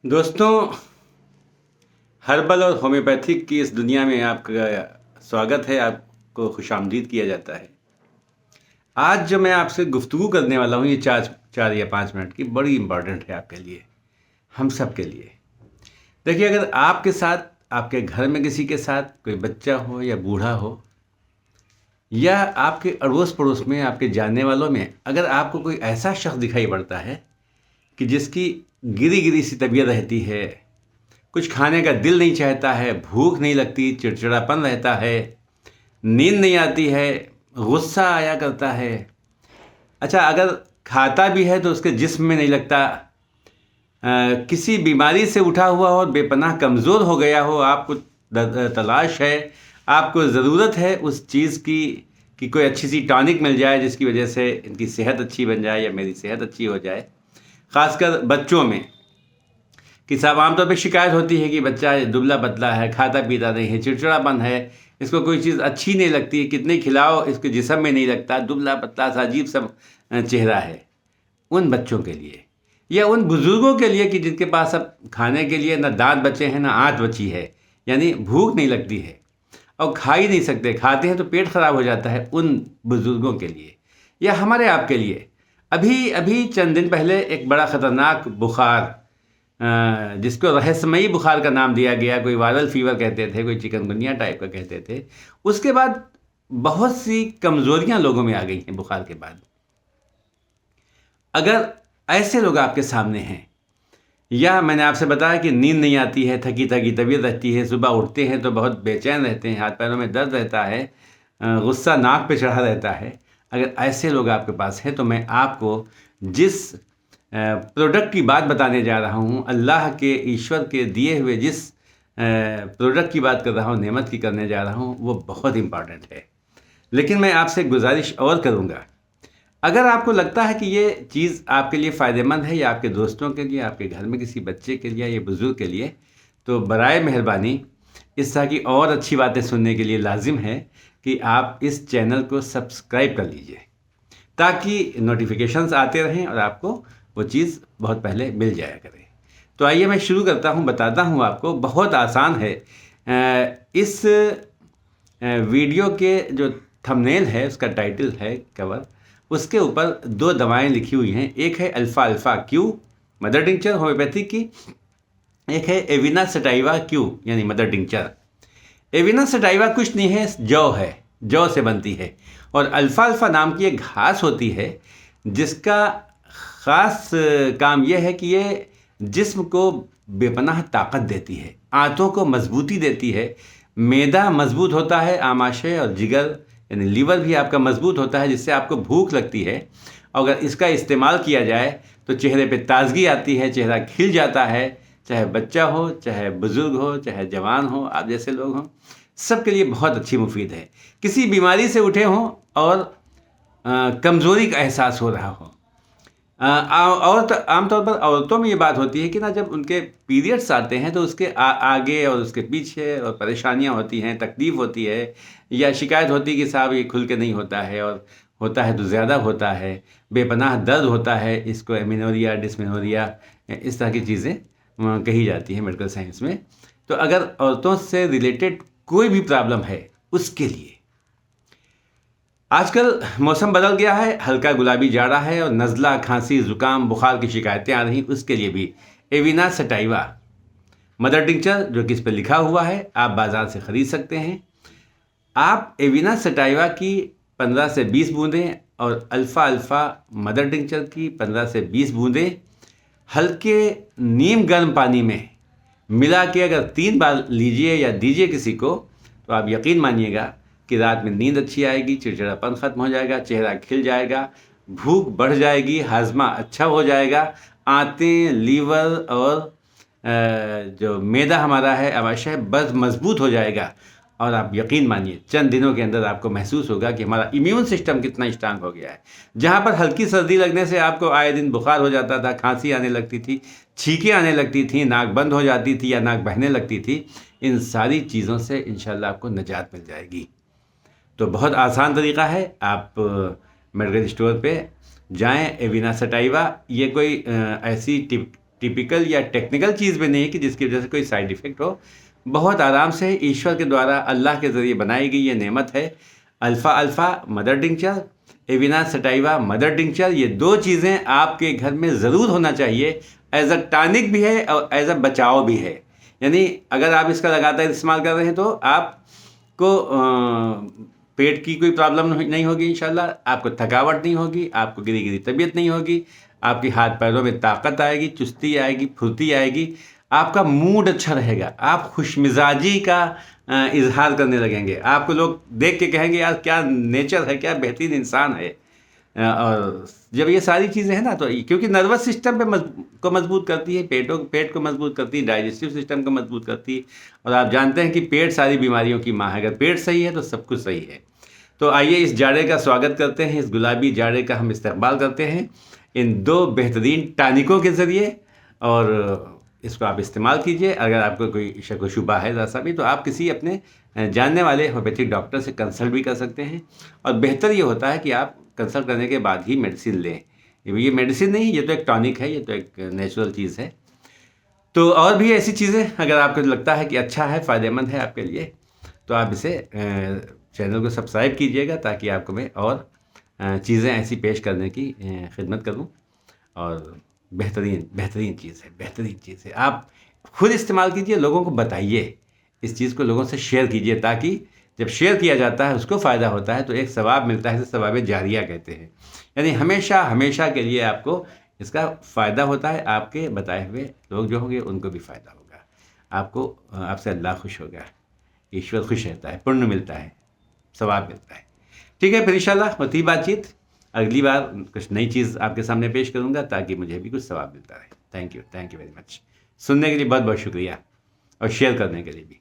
दोस्तों, हर्बल और होम्योपैथिक की इस दुनिया में आपका स्वागत है। आपको खुशामदीद किया जाता है। आज जो मैं आपसे गुफ्तगू करने वाला हूँ, ये चार चार या 5 मिनट की, बड़ी इम्पॉर्टेंट है आपके लिए, हम सब के लिए। देखिए, अगर आपके साथ, आपके घर में किसी के साथ कोई बच्चा हो या बूढ़ा हो, या आपके अड़ोस पड़ोस में, आपके जानने वालों में अगर आपको कोई ऐसा शख्स दिखाई पड़ता है कि जिसकी गिरी गिरी सी तबीयत रहती है, कुछ खाने का दिल नहीं चाहता है, भूख नहीं लगती, चिड़चिड़ापन रहता है, नींद नहीं आती है, गुस्सा आया करता है। अच्छा, अगर खाता भी है तो उसके जिस्म में नहीं लगता, किसी बीमारी से उठा हुआ हो, बेपनाह कमज़ोर हो गया हो, आपको तलाश है, आपको ज़रूरत है उस चीज़ की कि कोई अच्छी सी टॉनिक मिल जाए जिसकी वजह से इनकी सेहत अच्छी बन जाए या मेरी सेहत अच्छी हो जाए। ख़ासकर बच्चों में कि साहब आमतौर पे शिकायत होती है कि बच्चा दुबला पतला है, खाता पीता नहीं है, चिड़चिड़ापन है, इसको कोई चीज़ अच्छी नहीं लगती, कितने खिलाओ इसके जिस्म में नहीं लगता, दुबला पतला सा अजीब सा चेहरा है। उन बच्चों के लिए या उन बुज़ुर्गों के लिए कि जिनके पास अब खाने के लिए ना दांत बचे हैं ना आँत बची है, यानी भूख नहीं लगती है और खा ही नहीं सकते, खाते हैं तो पेट ख़राब हो जाता है, उन बुज़ुर्गों के लिए या हमारे आपके लिए। अभी अभी चंद दिन पहले एक बड़ा ख़तरनाक बुखार, जिसको रहस्यमयी बुखार का नाम दिया गया, कोई वायरल फीवर कहते थे, कोई चिकनगुनिया टाइप का कहते थे। उसके बाद बहुत सी कमज़ोरियां लोगों में आ गई हैं बुखार के बाद। अगर ऐसे लोग आपके सामने हैं, या मैंने आपसे बताया कि नींद नहीं आती है, थकी थकी तबीयत रहती है, सुबह उठते हैं तो बहुत बेचैन रहते हैं, हाथ पैरों में दर्द रहता है, गुस्सा नाक पे चढ़ा रहता है, अगर ऐसे लोग आपके पास हैं तो मैं आपको जिस प्रोडक्ट की बात बताने जा रहा हूँ, अल्लाह के, ईश्वर के दिए हुए जिस प्रोडक्ट की बात कर रहा हूँ, नेमत की करने जा रहा हूँ, वो बहुत इम्पॉर्टेंट है। लेकिन मैं आपसे गुजारिश और करूँगा, अगर आपको लगता है कि ये चीज़ आपके लिए फ़ायदेमंद है या आपके दोस्तों के लिए, आपके घर में किसी बच्चे के लिए या बुज़ुर्ग के लिए, तो बराए मेहरबानी इस तरह की और अच्छी बातें सुनने के लिए लाजिम है कि आप इस चैनल को सब्सक्राइब कर लीजिए, ताकि नोटिफिकेशंस आते रहें और आपको वो चीज़ बहुत पहले मिल जाया करे। तो आइए मैं शुरू करता हूँ, बताता हूँ आपको। बहुत आसान है। इस वीडियो के जो थंबनेल है, उसका टाइटल है, कवर, उसके ऊपर 2 दवाएं लिखी हुई हैं। एक है alpha alpha Q, mother tincture homeopathic की। एक है एविना सटाइवा क्यू, यानी मदर टिंचर। एविना सटाइवा कुछ नहीं है, जौ है, जौ से बनती है। और अल्फ़ा अल्फ़ा नाम की एक घास होती है जिसका ख़ास काम यह है कि ये जिस्म को बेपनाह ताकत देती है, आंतों को मजबूती देती है, मैदा मजबूत होता है, आमाशय और जिगर यानी लीवर भी आपका मजबूत होता है, जिससे आपको भूख लगती है। अगर इसका इस्तेमाल किया जाए तो चेहरे पे ताजगी आती है, चेहरा खिल जाता है, चाहे बच्चा हो, चाहे बुज़ुर्ग हो, चाहे जवान हो, आप जैसे लोग हों, सबके लिए बहुत अच्छी मुफीद है। किसी बीमारी से उठे हों और कमज़ोरी का एहसास हो रहा हो। और आमतौर पर औरतों में ये बात होती है कि ना, जब उनके पीरियड्स आते हैं तो उसके आगे और उसके पीछे और परेशानियां होती हैं, तकलीफ़ होती है, या शिकायत होती है कि साहब ये खुल के नहीं होता है, और होता है तो ज़्यादा होता है, बेपनाह दर्द होता है, इसको एमिनोरिया, डिस्मेनोरिया, इस तरह की चीज़ें कही जाती हैं मेडिकल साइंस में। तो अगर औरतों से रिलेटेड कोई भी प्रॉब्लम है, उसके लिए आजकल मौसम बदल गया है, हल्का गुलाबी जाड़ा है और नज़ला, खांसी, ज़ुकाम, बुखार की शिकायतें आ रही, उसके लिए भी एविना सटाइवा मदर टिंचर, जो कि इस पर लिखा हुआ है, आप बाज़ार से ख़रीद सकते हैं। आप एविना सटाइवा की 15 से 20 बूंदें और अल्फ़ा अल्फ़ा मदर टिंचर की 15 से 20 बूंदें हल्के नीम गर्म पानी में मिला के अगर 3 बार लीजिए या दीजिए किसी को, तो आप यकीन मानिएगा कि रात में नींद अच्छी आएगी, चिड़चिड़ापन ख़त्म हो जाएगा, चेहरा खिल जाएगा, भूख बढ़ जाएगी, हाजमा अच्छा हो जाएगा, आंतें, लीवर और जो मैदा हमारा है, आमाशय, बस मजबूत हो जाएगा। और आप यकीन मानिए चंद दिनों के अंदर आपको महसूस होगा कि हमारा इम्यून सिस्टम कितना स्ट्रांग हो गया है। जहाँ पर हल्की सर्दी लगने से आपको आए दिन बुखार हो जाता था, खांसी आने लगती थी, छींकें आने लगती थी, नाक बंद हो जाती थी या नाक बहने लगती थी, इन सारी चीज़ों से इंशाल्लाह आपको निजात मिल जाएगी। तो बहुत आसान तरीका है, आप मेडिकल स्टोर पे जाएं, एविना सटाइवा, ये कोई ऐसी टिपिकल या टेक्निकल चीज़ भी नहीं है कि जिसकी वजह से कोई साइड इफ़ेक्ट हो। बहुत आराम से ईश्वर के द्वारा अल्लाह के ज़रिए बनाई गई ये नेमत है। Alpha alpha mother tincture, एविना sativa mother tincture, ये 2 चीज़ें आपके घर में ज़रूर होना चाहिए। एज अ टॉनिक भी है और एज अ बचाव भी है। यानी अगर आप इसका लगातार इस्तेमाल कर रहे हैं तो आपको पेट की कोई प्रॉब्लम नहीं होगी इंशाल्लाह, आपको थकावट नहीं होगी, आपको गिरी गिरी तबीयत नहीं होगी, आपके हाथ पैरों में ताकत आएगी, चुस्ती आएगी, फुर्ती आएगी, आपका मूड अच्छा रहेगा, आप खुशमिजाजी का इजहार करने लगेंगे। आपको लोग देख के कहेंगे यार क्या नेचर है, क्या बेहतरीन इंसान है। और जब ये सारी चीज़ें हैं ना तो क्योंकि नर्वस सिस्टम पे को मजबूत करती है, पेट को मजबूत करती है, डाइजेस्टिव सिस्टम को मजबूत करती है। और आप जानते हैं कि पेट सारी बीमारियों की माँ है। अगर पेट सही है तो सब कुछ सही है। तो आइए इस जाड़े का स्वागत करते हैं, इस गुलाबी जाड़े का हम इस्तेमाल करते हैं इन 2 बेहतरीन टॉनिकों के ज़रिए। और इसको आप इस्तेमाल कीजिए। अगर आपको कोई शक व शुबा है ज़रा सा भी तो आप किसी अपने जानने वाले होम्योपैथिक डॉक्टर से कंसल्ट भी कर सकते हैं। और बेहतर ये होता है कि आप कंसल्ट करने के बाद ही मेडिसिन लें। ये मेडिसिन नहीं, ये तो एक टॉनिक है, ये तो एक नेचुरल चीज़ है। तो और भी ऐसी चीज़ें अगर आपको लगता है कि अच्छा है, फ़ायदेमंद है आपके लिए, तो आप इसे चैनल को सब्सक्राइब कीजिएगा ताकि आपको मैं और चीज़ें ऐसी पेश करने की खिदमत करूं। और बेहतरीन चीज़ है, बेहतरीन चीज़ है। आप खुद इस्तेमाल कीजिए, लोगों को बताइए, इस चीज़ को लोगों से शेयर कीजिए ताकि जब शेयर किया जाता है उसको फ़ायदा होता है तो एक सवाब मिलता है, इसे सवाब जारिया कहते हैं। यानी हमेशा हमेशा के लिए आपको इसका फ़ायदा होता है। आपके बताए हुए लोग जो होंगे उनको भी फ़ायदा होगा, आपको आपसे अल्लाह खुश होगा, ईश्वर खुश रहता है, पुण्य मिलता है, सवाब मिलता है। ठीक है, फिर इंशाल्लाह होती बातचीत। अगली बार कुछ नई चीज़ आपके सामने पेश करूँगा ताकि मुझे भी कुछ सवाब मिलता रहे। Thank you very much. सुनने के लिए बहुत बहुत शुक्रिया और शेयर करने के लिए भी।